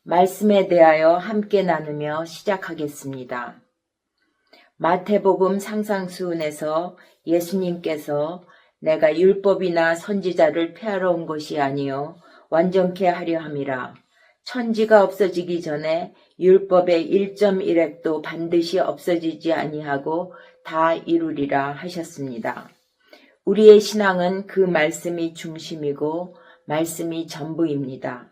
말씀에 대하여 함께 나누며 시작하겠습니다. 마태복음 상상수훈에서 예수님께서 내가 율법이나 선지자를 폐하러 온 것이 아니요 완전케 하려 함이라. 천지가 없어지기 전에 율법의 1.1획도 반드시 없어지지 아니하고 다 이루리라 하셨습니다. 우리의 신앙은 그 말씀이 중심이고 말씀이 전부입니다.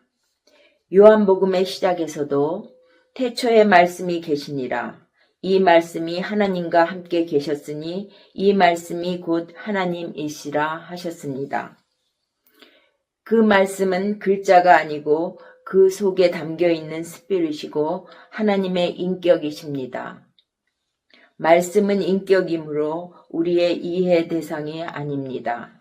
요한복음의 시작에서도 태초에 말씀이 계시니라. 이 말씀이 하나님과 함께 계셨으니 이 말씀이 곧 하나님이시라 하셨습니다. 그 말씀은 글자가 아니고 그 속에 담겨있는 스피릿이고 하나님의 인격이십니다. 말씀은 인격이므로 우리의 이해 대상이 아닙니다.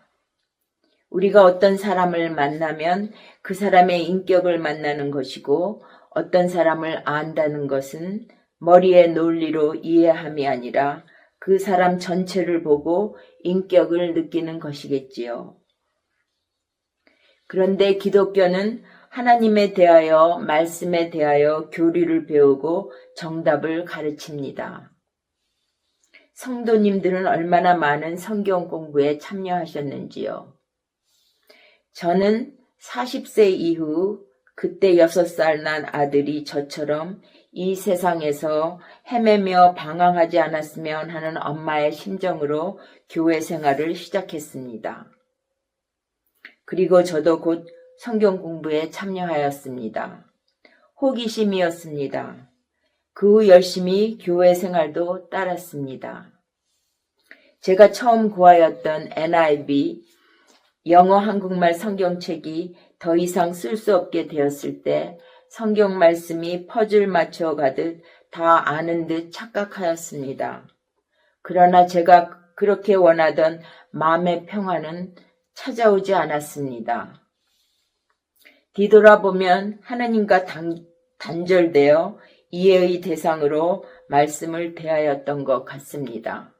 우리가 어떤 사람을 만나면 그 사람의 인격을 만나는 것이고 어떤 사람을 안다는 것은 머리의 논리로 이해함이 아니라 그 사람 전체를 보고 인격을 느끼는 것이겠지요. 그런데 기독교는 하나님에 대하여 말씀에 대하여 교리를 배우고 정답을 가르칩니다. 성도님들은 얼마나 많은 성경 공부에 참여하셨는지요. 저는 40세 이후 그때 6살 난 아들이 저처럼 이 세상에서 헤매며 방황하지 않았으면 하는 엄마의 심정으로 교회 생활을 시작했습니다. 그리고 저도 곧 성경 공부에 참여하였습니다. 호기심이었습니다. 그 후 열심히 교회 생활도 따랐습니다. 제가 처음 구하였던 NIV 영어 한국말 성경책이 더 이상 쓸 수 없게 되었을 때 성경 말씀이 퍼즐 맞춰 가듯 다 아는 듯 착각하였습니다. 그러나 제가 그렇게 원하던 마음의 평화는 찾아오지 않았습니다. 뒤돌아보면 하나님과 단절되어 이해의 대상으로 말씀을 대하였던 것 같습니다.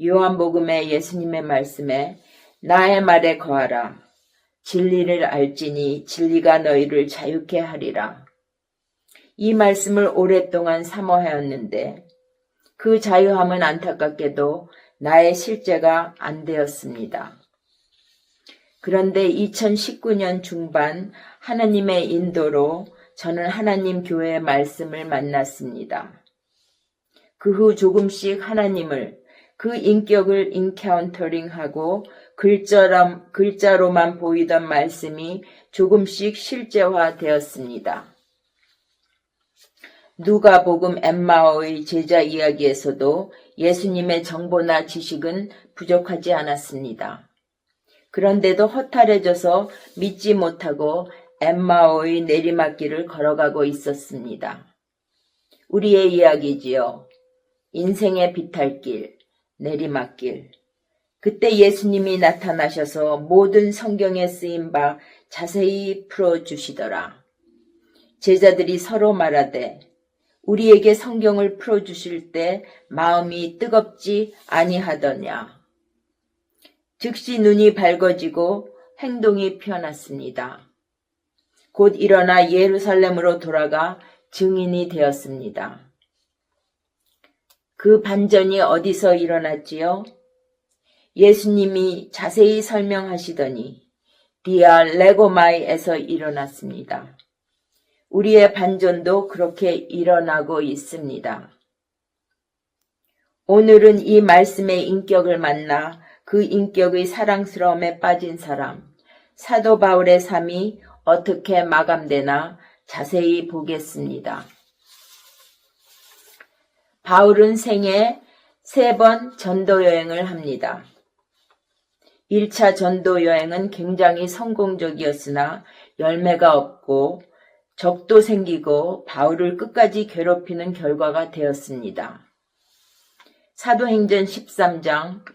요한복음의 예수님의 말씀에 나의 말에 거하라. 진리를 알지니 진리가 너희를 자유케 하리라. 이 말씀을 오랫동안 사모하였는데 그 자유함은 안타깝게도 나의 실제가 안 되었습니다. 그런데 2019년 중반 하나님의 인도로 저는 하나님 교회의 말씀을 만났습니다. 그 후 조금씩 하나님을 그 인격을 인카운터링하고 글자로만 보이던 말씀이 조금씩 실제화되었습니다. 누가복음 엠마오의 제자 이야기에서도 예수님의 정보나 지식은 부족하지 않았습니다. 그런데도 허탈해져서 믿지 못하고 엠마오의 내리막길을 걸어가고 있었습니다. 우리의 이야기지요. 인생의 비탈길, 내리막길. 그때 예수님이 나타나셔서 모든 성경에 쓰인 바 자세히 풀어주시더라. 제자들이 서로 말하되 우리에게 성경을 풀어주실 때 마음이 뜨겁지 아니하더냐. 즉시 눈이 밝아지고 행동이 피어났습니다. 곧 일어나 예루살렘으로 돌아가 증인이 되었습니다. 그 반전이 어디서 일어났지요? 예수님이 자세히 설명하시더니 디아 레고마이에서 일어났습니다. 우리의 반전도 그렇게 일어나고 있습니다. 오늘은 이 말씀의 인격을 만나 그 인격의 사랑스러움에 빠진 사람, 사도 바울의 삶이 어떻게 마감되나 자세히 보겠습니다. 바울은 생애 3번 전도 여행을 합니다. 1차 전도 여행은 굉장히 성공적이었으나 열매가 없고 적도 생기고 바울을 끝까지 괴롭히는 결과가 되었습니다. 사도행전 13장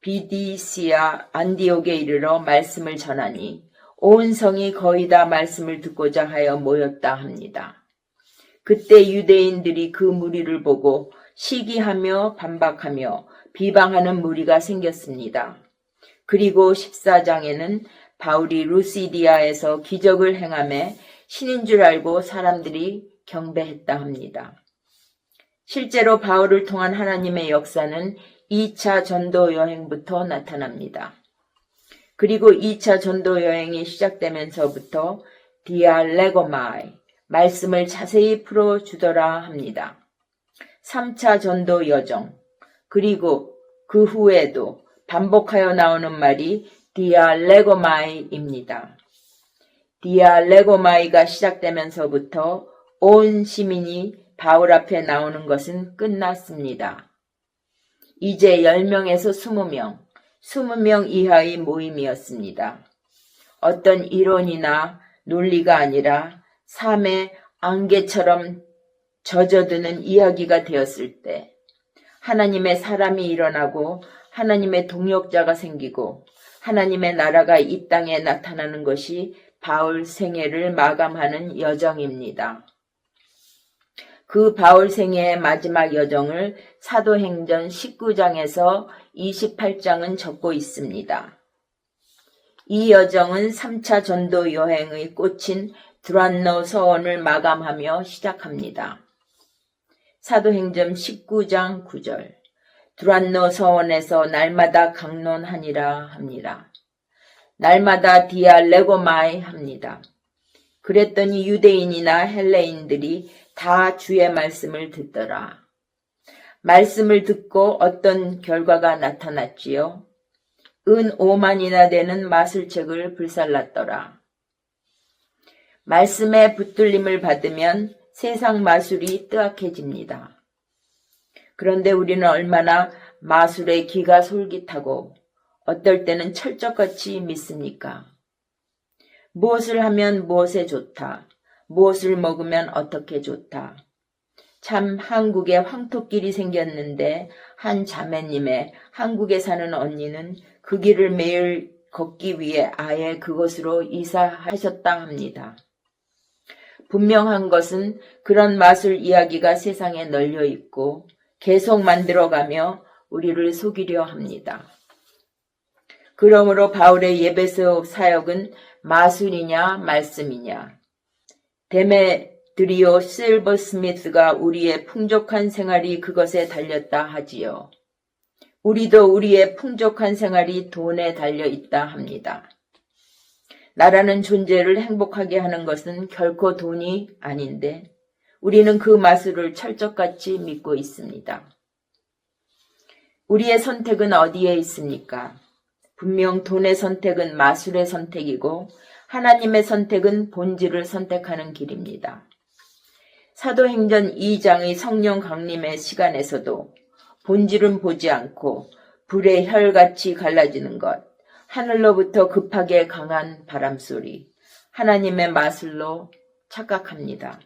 비디시아 안디옥에 이르러 말씀을 전하니 온 성이 거의 다 말씀을 듣고자 하여 모였다 합니다. 그때 유대인들이 그 무리를 보고 시기하며 반박하며 비방하는 무리가 생겼습니다. 그리고 14장에는 바울이 루시디아에서 기적을 행하며 신인 줄 알고 사람들이 경배했다 합니다. 실제로 바울을 통한 하나님의 역사는 2차 전도 여행부터 나타납니다. 그리고 2차 전도 여행이 시작되면서부터 디알레고마이, 말씀을 자세히 풀어주더라 합니다. 3차 전도 여정, 그리고 그 후에도 반복하여 나오는 말이 디알레고마이입니다. 디알레고마이가 시작되면서부터 온 시민이 바울 앞에 나오는 것은 끝났습니다. 이제 10명에서 20명, 20명 이하의 모임이었습니다. 어떤 이론이나 논리가 아니라 삶의 안개처럼 젖어드는 이야기가 되었을 때 하나님의 사람이 일어나고 하나님의 동역자가 생기고 하나님의 나라가 이 땅에 나타나는 것이 바울 생애를 마감하는 여정입니다. 그 바울 생애의 마지막 여정을 사도행전 19장에서 28장은 적고 있습니다. 이 여정은 3차 전도 여행의 꽃인 두란노 서원을 마감하며 시작합니다. 사도행전 19장 9절, 두란노 서원에서 날마다 강론하니라 합니다. 날마다 디알레고마이 합니다. 그랬더니 유대인이나 헬레인들이 다 주의 말씀을 듣더라. 말씀을 듣고 어떤 결과가 나타났지요? 은 5만이나 되는 마술책을 불살랐더라. 말씀의 붙들림을 받으면 세상 마술이 뜨악해집니다. 그런데 우리는 얼마나 마술의 기가 솔깃하고 어떨 때는 철석같이 믿습니까? 무엇을 하면 무엇에 좋다. 무엇을 먹으면 어떻게 좋다. 참 한국에 황토길이 생겼는데 한 자매님의 한국에 사는 언니는 그 길을 매일 걷기 위해 아예 그곳으로 이사하셨다 합니다. 분명한 것은 그런 마술 이야기가 세상에 널려 있고 계속 만들어가며 우리를 속이려 합니다. 그러므로 바울의 예배소 사역은 마술이냐 말씀이냐. 데메드리오 실버스미스가 우리의 풍족한 생활이 그것에 달렸다 하지요. 우리도 우리의 풍족한 생활이 돈에 달려 있다 합니다. 나라는 존재를 행복하게 하는 것은 결코 돈이 아닌데 우리는 그 마술을 철석같이 믿고 있습니다. 우리의 선택은 어디에 있습니까? 분명 돈의 선택은 마술의 선택이고 하나님의 선택은 본질을 선택하는 길입니다. 사도행전 2장의 성령 강림의 시간에서도 본질은 보지 않고 불의 혈같이 갈라지는 것, 하늘로부터 급하게 강한 바람소리, 하나님의 마술로 착각합니다.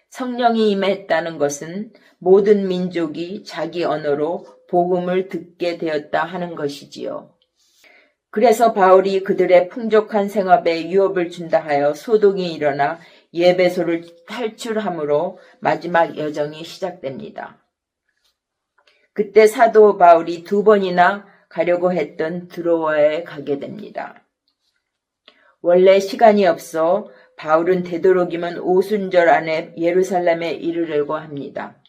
성령이 임했다는 것은 모든 민족이 자기 언어로 복음을 듣게 되었다 하는 것이지요. 그래서 바울이 그들의 풍족한 생업에 위협을 준다 하여 소동이 일어나 예배소를 탈출함으로 마지막 여정이 시작됩니다. 그때 사도 바울이 2번이나 가려고 했던 드로아에 가게 됩니다. 원래 시간이 없어 바울은 되도록이면 오순절 안에 예루살렘에 이르려고 합니다.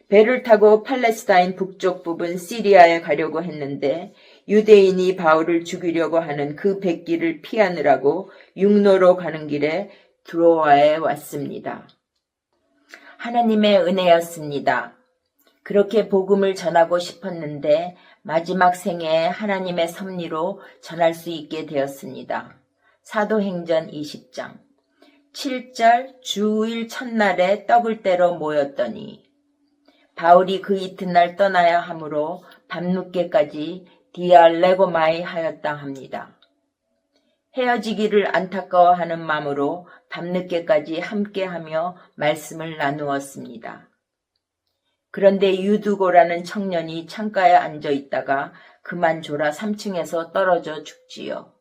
배를 타고 팔레스타인 북쪽 부분 시리아에 가려고 했는데 유대인이 바울을 죽이려고 하는 그 백기를 피하느라고 육로로 가는 길에 드로아에 왔습니다. 하나님의 은혜였습니다. 그렇게 복음을 전하고 싶었는데 마지막 생애에 하나님의 섭리로 전할 수 있게 되었습니다. 사도행전 20장 7절 주일 첫날에 떡을 떼러 모였더니 바울이 그 이튿날 떠나야 하므로 밤늦게까지 디알레고마이 하였다 합니다. 헤어지기를 안타까워하는 마음으로 밤늦게까지 함께하며 말씀을 나누었습니다. 그런데 유두고라는 청년이 창가에 앉아 있다가 그만 졸아 3층에서 떨어져 죽지요.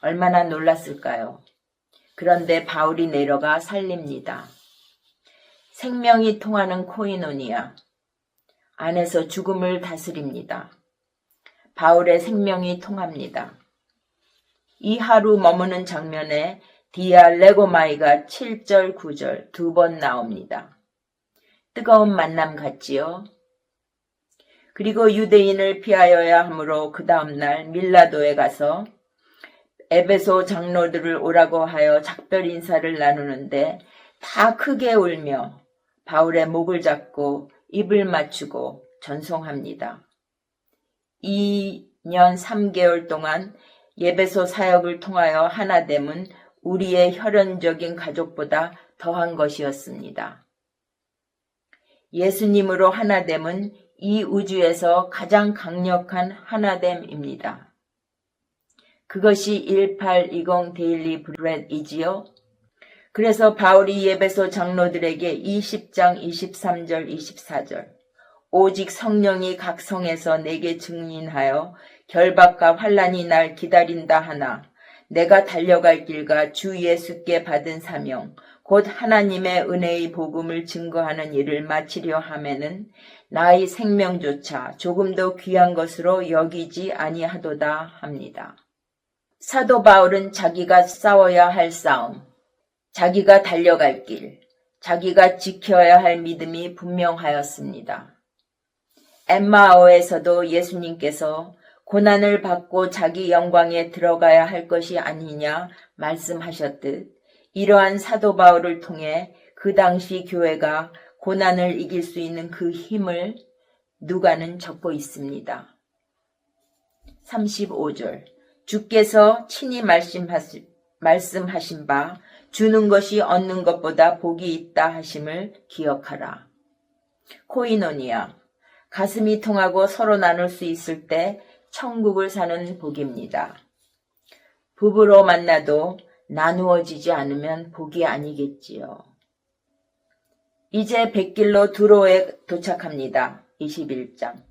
얼마나 놀랐을까요? 그런데 바울이 내려가 살립니다. 생명이 통하는 코이노니아 안에서 죽음을 다스립니다. 바울의 생명이 통합니다. 이 하루 머무는 장면에 디알레고마이가 7절, 9절 2번 나옵니다. 뜨거운 만남 같지요? 그리고 유대인을 피하여야 하므로 그 다음날 밀라도에 가서 에베소 장로들을 오라고 하여 작별 인사를 나누는데 다 크게 울며 바울의 목을 잡고 입을 맞추고 전송합니다. 2년 3개월 동안 에베소 사역을 통하여 하나됨은 우리의 혈연적인 가족보다 더한 것이었습니다. 예수님으로 하나됨은 이 우주에서 가장 강력한 하나됨입니다. 그것이 1820 데일리 브렛이지요. 그래서 바울이 에베소 장로들에게 20장 23절 24절 오직 성령이 각 성에서 내게 증인하여 결박과 환난이 날 기다린다 하나 내가 달려갈 길과 주 예수께 받은 사명 곧 하나님의 은혜의 복음을 증거하는 일을 마치려 하면은 나의 생명조차 조금도 귀한 것으로 여기지 아니하도다 합니다. 사도 바울은 자기가 싸워야 할 싸움, 자기가 달려갈 길, 자기가 지켜야 할 믿음이 분명하였습니다. 엠마오에서도 예수님께서 고난을 받고 자기 영광에 들어가야 할 것이 아니냐 말씀하셨듯 이러한 사도 바울을 통해 그 당시 교회가 고난을 이길 수 있는 그 힘을 누가는 적고 있습니다. 35절 주께서 친히 말씀하신 바 주는 것이 얻는 것보다 복이 있다 하심을 기억하라. 코이노니아 가슴이 통하고 서로 나눌 수 있을 때 천국을 사는 복입니다. 부부로 만나도 나누어지지 않으면 복이 아니겠지요. 이제 백길로 두로에 도착합니다. 21장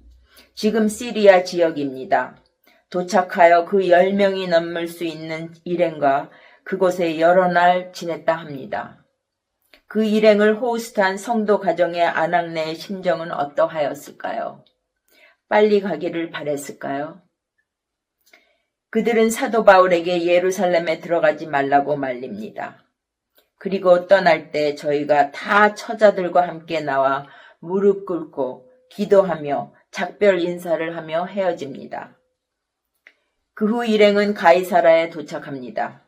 지금 시리아 지역입니다. 도착하여 그 10명이 넘을 수 있는 일행과 그곳에 여러 날 지냈다 합니다. 그 일행을 호스트한 성도 가정의 아낙네의 심정은 어떠하였을까요? 빨리 가기를 바랬을까요? 그들은 사도 바울에게 예루살렘에 들어가지 말라고 말립니다. 그리고 떠날 때 저희가 다 처자들과 함께 나와 무릎 꿇고 기도하며 작별 인사를 하며 헤어집니다. 그 후 일행은 가이사라에 도착합니다.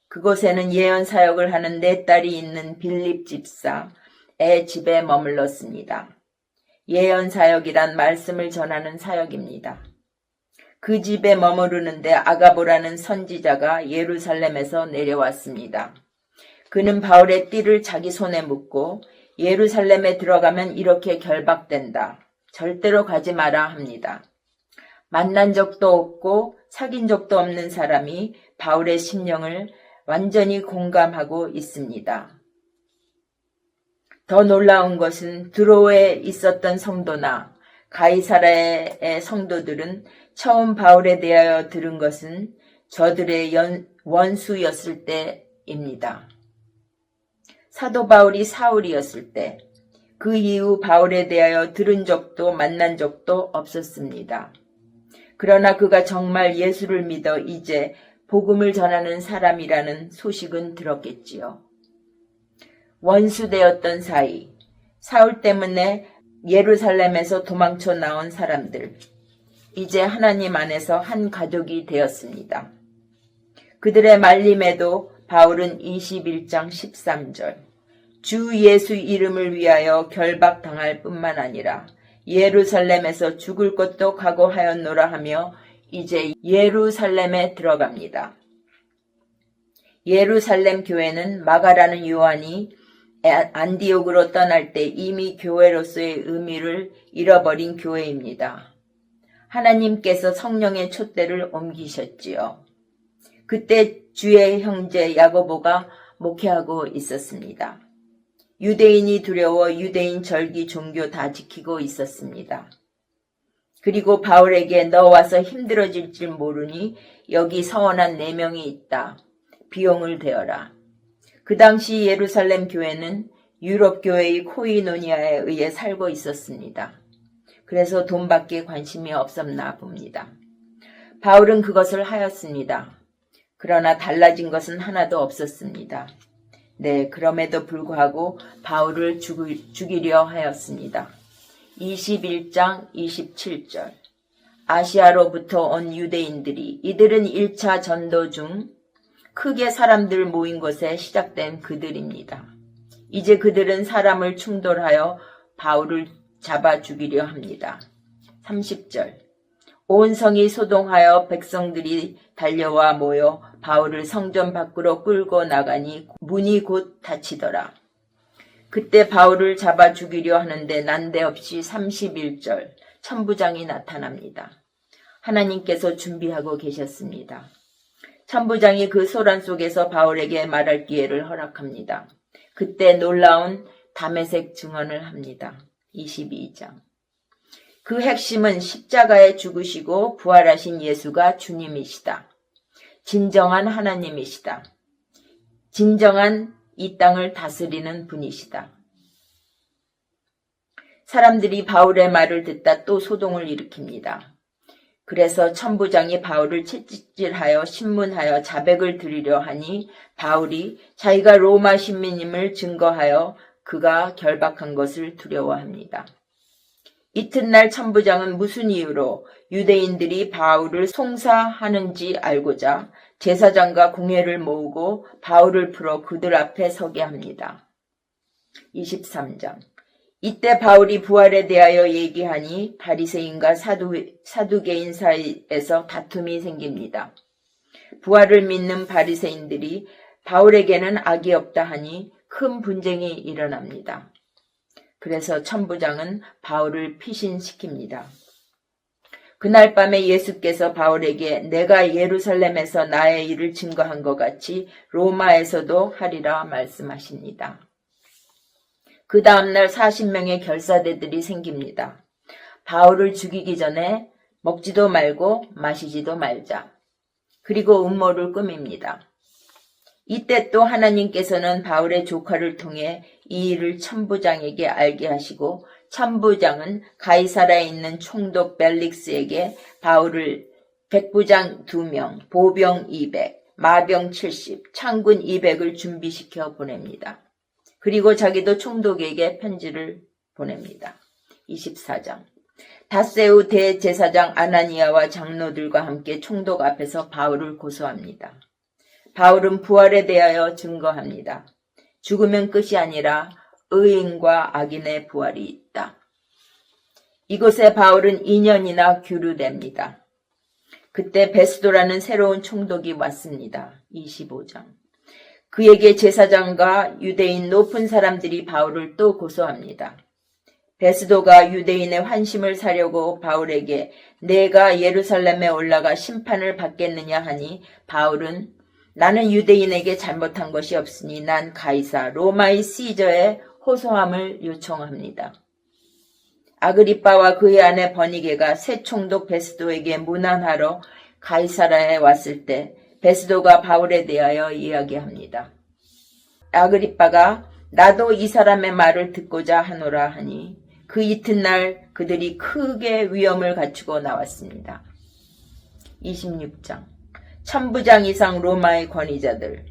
그곳에는 예언 사역을 하는 4딸이 있는 빌립 집사의 집에 머물렀습니다. 예언 사역이란 말씀을 전하는 사역입니다. 그 집에 머무르는데 아가보라는 선지자가 예루살렘에서 내려왔습니다. 그는 바울의 띠를 자기 손에 묶고 예루살렘에 들어가면 이렇게 결박된다. 절대로 가지 마라 합니다. 만난 적도 없고 사귄 적도 없는 사람이 바울의 심령을 완전히 공감하고 있습니다. 더 놀라운 것은 드로에 있었던 성도나 가이사라의 성도들은 처음 바울에 대하여 들은 것은 저들의 원수였을 때입니다. 사도 바울이 사울이었을 때, 그 이후 바울에 대하여 들은 적도 만난 적도 없었습니다. 그러나 그가 정말 예수를 믿어 이제 복음을 전하는 사람이라는 소식은 들었겠지요. 원수되었던 사이, 사울 때문에 예루살렘에서 도망쳐 나온 사람들, 이제 하나님 안에서 한 가족이 되었습니다. 그들의 말림에도 바울은 21장 13절 주 예수 이름을 위하여 결박당할 뿐만 아니라 예루살렘에서 죽을 것도 각오하였노라 하며 이제 예루살렘에 들어갑니다. 예루살렘 교회는 마가라는 요한이 안디옥으로 떠날 때 이미 교회로서의 의미를 잃어버린 교회입니다. 하나님께서 성령의 촛대를 옮기셨지요. 그때 주의 형제 야고보가 목회하고 있었습니다. 유대인이 두려워 유대인 절기 종교 다 지키고 있었습니다. 그리고 바울에게 너 와서 힘들어질 줄 모르니 여기 서원한 4명이 있다. 비용을 대어라. 그 당시 예루살렘 교회는 유럽 교회의 코이노니아에 의해 살고 있었습니다. 그래서 돈밖에 관심이 없었나 봅니다. 바울은 그것을 하였습니다. 그러나 달라진 것은 하나도 없었습니다. 네, 그럼에도 불구하고 바울을 죽이려 하였습니다. 21장 27절. 아시아로부터 온 유대인들이 이들은 1차 전도 중 크게 사람들 모인 곳에 시작된 그들입니다. 이제 그들은 사람을 충돌하여 바울을 잡아 죽이려 합니다. 30절. 온 성이 소동하여 백성들이 달려와 모여 바울을 성전 밖으로 끌고 나가니 문이 곧 닫히더라. 그때 바울을 잡아 죽이려 하는데 난데없이 31절 천부장이 나타납니다. 하나님께서 준비하고 계셨습니다. 천부장이 그 소란 속에서 바울에게 말할 기회를 허락합니다. 그때 놀라운 다메섹 증언을 합니다. 22장. 그 핵심은 십자가에 죽으시고 부활하신 예수가 주님이시다. 진정한 하나님이시다. 진정한 이 땅을 다스리는 분이시다. 사람들이 바울의 말을 듣다 또 소동을 일으킵니다. 그래서 천부장이 바울을 채찍질하여 신문하여 자백을 드리려 하니 바울이 자기가 로마 시민임을 증거하여 그가 결박한 것을 두려워합니다. 이튿날 천부장은 무슨 이유로 유대인들이 바울을 송사하는지 알고자 제사장과 공회를 모으고 바울을 풀어 그들 앞에 서게 합니다. 23장. 이때 바울이 부활에 대하여 얘기하니 바리새인과 사두개인 사이에서 다툼이 생깁니다. 부활을 믿는 바리새인들이 바울에게는 악이 없다 하니 큰 분쟁이 일어납니다. 그래서 천부장은 바울을 피신시킵니다. 그날 밤에 예수께서 바울에게 내가 예루살렘에서 나의 일을 증거한 것 같이 로마에서도 하리라 말씀하십니다. 그 다음날 40명의 결사대들이 생깁니다. 바울을 죽이기 전에 먹지도 말고 마시지도 말자. 그리고 음모를 꾸밉니다. 이때 또 하나님께서는 바울의 조카를 통해 이 일을 천부장에게 알게 하시고 천부장은 가이사라에 있는 총독 벨릭스에게 바울을 백부장 2명, 보병 200, 마병 70, 창군 200을 준비시켜 보냅니다. 그리고 자기도 총독에게 편지를 보냅니다. 24장. 닷새우 대제사장 아나니아와 장로들과 함께 총독 앞에서 바울을 고소합니다. 바울은 부활에 대하여 증거합니다. 죽으면 끝이 아니라 의인과 악인의 부활이 있다. 이곳에 바울은 2년이나 규류됩니다. 그때 베스도라는 새로운 총독이 왔습니다. 25장. 그에게 제사장과 유대인 높은 사람들이 바울을 또 고소합니다. 베스도가 유대인의 환심을 사려고 바울에게 내가 예루살렘에 올라가 심판을 받겠느냐 하니 바울은 나는 유대인에게 잘못한 것이 없으니 난 가이사 로마의 시저에 호소함을 요청합니다. 아그리빠와 그의 아내 버니게가 새 총독 베스도에게 문안하러 가이사라에 왔을 때 베스도가 바울에 대하여 이야기합니다. 아그리빠가 나도 이 사람의 말을 듣고자 하노라 하니 그 이튿날 그들이 크게 위험을 갖추고 나왔습니다. 26장. 천부장 이상 로마의 권위자들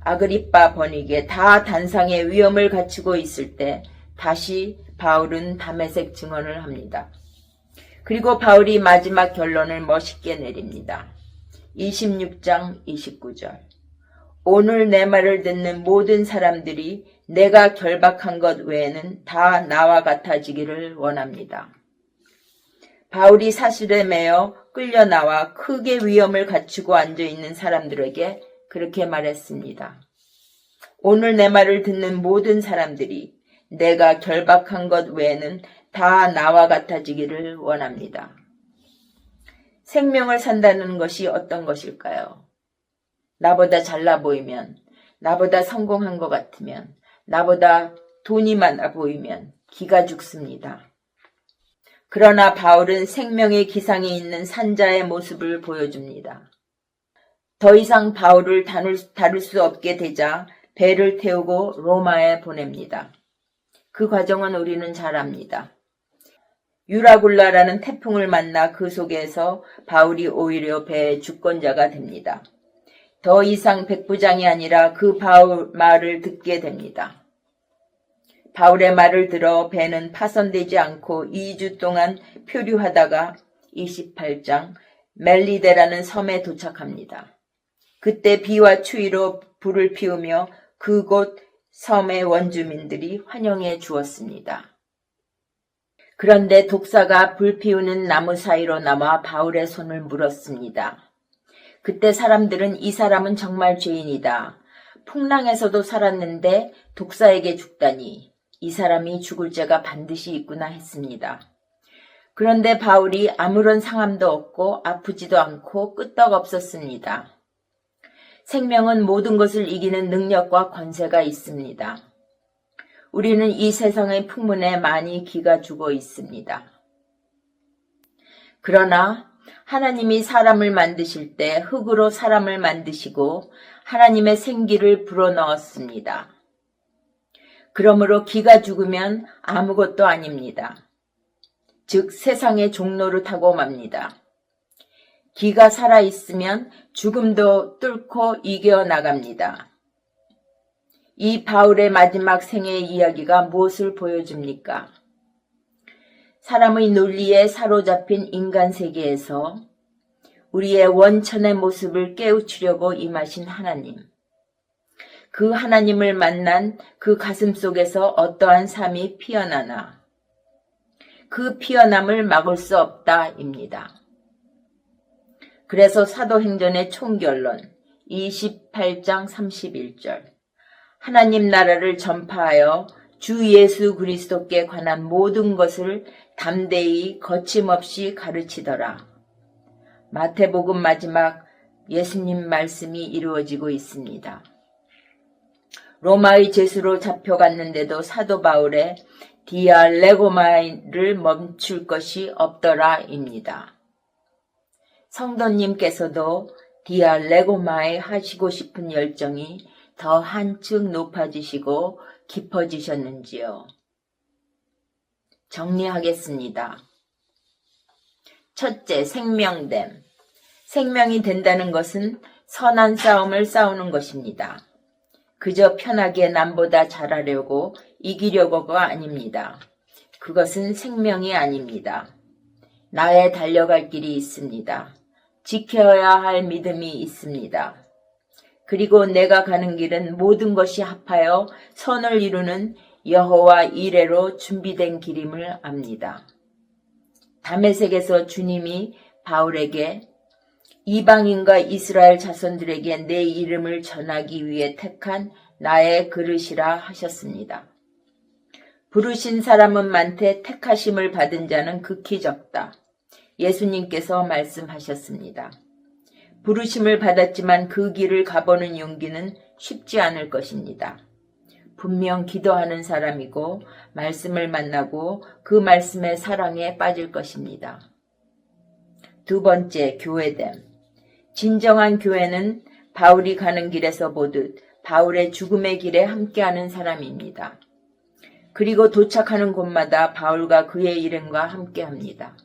아그리빠 버니게 다 단상의 위험을 갖추고 있을 때 다시 바울은 다메섹 증언을 합니다. 그리고 바울이 마지막 결론을 멋있게 내립니다. 26장 29절. 오늘 내 말을 듣는 모든 사람들이 내가 결박한 것 외에는 다 나와 같아지기를 원합니다. 바울이 사슬에 매여 끌려 나와 크게 위험을 갖추고 앉아있는 사람들에게 그렇게 말했습니다. 오늘 내 말을 듣는 모든 사람들이 내가 결박한 것 외에는 다 나와 같아지기를 원합니다. 생명을 산다는 것이 어떤 것일까요? 나보다 잘나 보이면, 나보다 성공한 것 같으면, 나보다 돈이 많아 보이면 기가 죽습니다. 그러나 바울은 생명의 기상에 있는 산자의 모습을 보여줍니다. 더 이상 바울을 다룰 수 없게 되자 배를 태우고 로마에 보냅니다. 그 과정은 우리는 잘 압니다. 유라굴라라는 태풍을 만나 그 속에서 바울이 오히려 배의 주권자가 됩니다. 더 이상 백부장이 아니라 그 바울 말을 듣게 됩니다. 바울의 말을 들어 배는 파손되지 않고 2주 동안 표류하다가 28장 멜리데라는 섬에 도착합니다. 그때 비와 추위로 불을 피우며 그곳 섬의 원주민들이 환영해 주었습니다. 그런데 독사가 불 피우는 나무 사이로 나와 바울의 손을 물었습니다. 그때 사람들은 이 사람은 정말 죄인이다. 풍랑에서도 살았는데 독사에게 죽다니 이 사람이 죽을 죄가 반드시 있구나 했습니다. 그런데 바울이 아무런 상함도 없고 아프지도 않고 끄떡없었습니다. 생명은 모든 것을 이기는 능력과 권세가 있습니다. 우리는 이 세상의 풍문에 많이 기가 죽어 있습니다. 그러나 하나님이 사람을 만드실 때 흙으로 사람을 만드시고 하나님의 생기를 불어넣었습니다. 그러므로 기가 죽으면 아무것도 아닙니다. 즉 세상의 종로를 타고 맙니다. 기가 살아있으면 죽음도 뚫고 이겨나갑니다. 이 바울의 마지막 생애의 이야기가 무엇을 보여줍니까? 사람의 논리에 사로잡힌 인간 세계에서 우리의 원천의 모습을 깨우치려고 임하신 하나님. 그 하나님을 만난 그 가슴 속에서 어떠한 삶이 피어나나 그 피어남을 막을 수 없다입니다. 그래서 사도행전의 총결론 28장 31절 하나님 나라를 전파하여 주 예수 그리스도께 관한 모든 것을 담대히 거침없이 가르치더라. 마태복음 마지막 예수님 말씀이 이루어지고 있습니다. 로마의 죄수로 잡혀갔는데도 사도 바울의 디알레고마이를 멈출 것이 없더라입니다. 성도님께서도 디알레고마에 하시고 싶은 열정이 더 한층 높아지시고 깊어지셨는지요? 정리하겠습니다. 첫째, 생명됨. 생명이 된다는 것은 선한 싸움을 싸우는 것입니다. 그저 편하게 남보다 잘하려고 이기려고가 아닙니다. 그것은 생명이 아닙니다. 나의 달려갈 길이 있습니다. 지켜야 할 믿음이 있습니다. 그리고 내가 가는 길은 모든 것이 합하여 선을 이루는 여호와 이레로 준비된 길임을 압니다. 다메섹에서 주님이 바울에게 이방인과 이스라엘 자손들에게 내 이름을 전하기 위해 택한 나의 그릇이라 하셨습니다. 부르신 사람은 많되 택하심을 받은 자는 극히 적다. 예수님께서 말씀하셨습니다. 부르심을 받았지만 그 길을 가보는 용기는 쉽지 않을 것입니다. 분명 기도하는 사람이고 말씀을 만나고 그 말씀의 사랑에 빠질 것입니다. 두 번째, 교회됨. 진정한 교회는 바울이 가는 길에서 보듯 바울의 죽음의 길에 함께하는 사람입니다. 그리고 도착하는 곳마다 바울과 그의 일행과 함께합니다.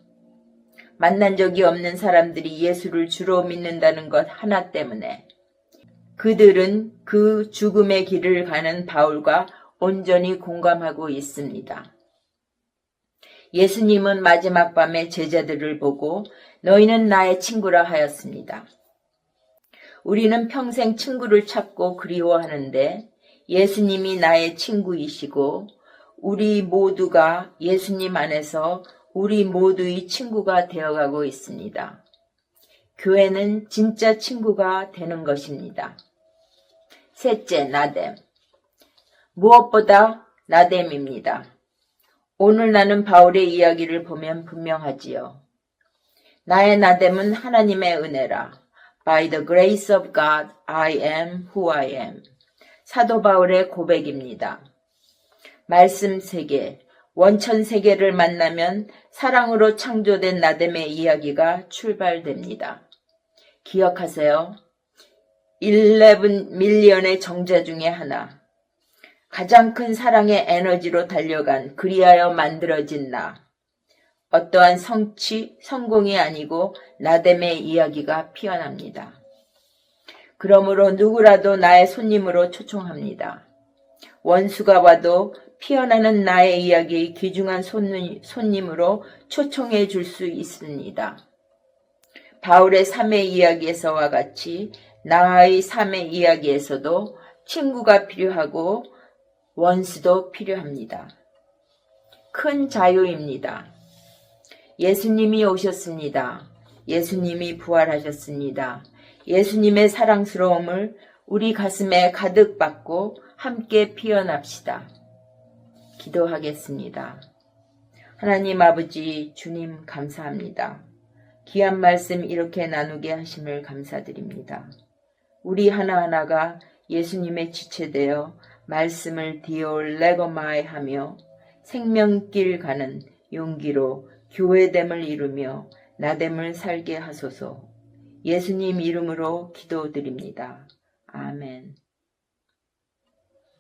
만난 적이 없는 사람들이 예수를 주로 믿는다는 것 하나 때문에 그들은 그 죽음의 길을 가는 바울과 온전히 공감하고 있습니다. 예수님은 마지막 밤에 제자들을 보고 너희는 나의 친구라 하였습니다. 우리는 평생 친구를 찾고 그리워하는데 예수님이 나의 친구이시고 우리 모두가 예수님 안에서 우리 모두의 친구가 되어가고 있습니다. 교회는 진짜 친구가 되는 것입니다. 셋째, 나됨. 무엇보다 나됨입니다. 오늘 나는 바울의 이야기를 보면 분명하지요. 나의 나됨은 하나님의 은혜라. By the grace of God, I am who I am. 사도 바울의 고백입니다. 말씀 세계, 원천 세계를 만나면 사랑으로 창조된 나됨의 이야기가 출발됩니다. 기억하세요. 11밀리언의 정자 중에 하나. 가장 큰 사랑의 에너지로 달려간 그리하여 만들어진 나. 어떠한 성공이 아니고 나됨의 이야기가 피어납니다. 그러므로 누구라도 나의 손님으로 초청합니다. 원수가 와도 피어나는 나의 이야기의 귀중한 손님으로 초청해 줄 수 있습니다. 바울의 삶의 이야기에서와 같이 나의 삶의 이야기에서도 친구가 필요하고 원수도 필요합니다. 큰 자유입니다. 예수님이 오셨습니다. 예수님이 부활하셨습니다. 예수님의 사랑스러움을 우리 가슴에 가득 받고 함께 피어납시다. 기도하겠습니다. 하나님 아버지, 주님 감사합니다. 귀한 말씀 이렇게 나누게 하심을 감사드립니다. 우리 하나하나가 예수님의 지체되어 말씀을 디올레고마이 하며 생명길 가는 용기로 교회됨을 이루며 나됨을 살게 하소서. 예수님 이름으로 기도드립니다. 아멘.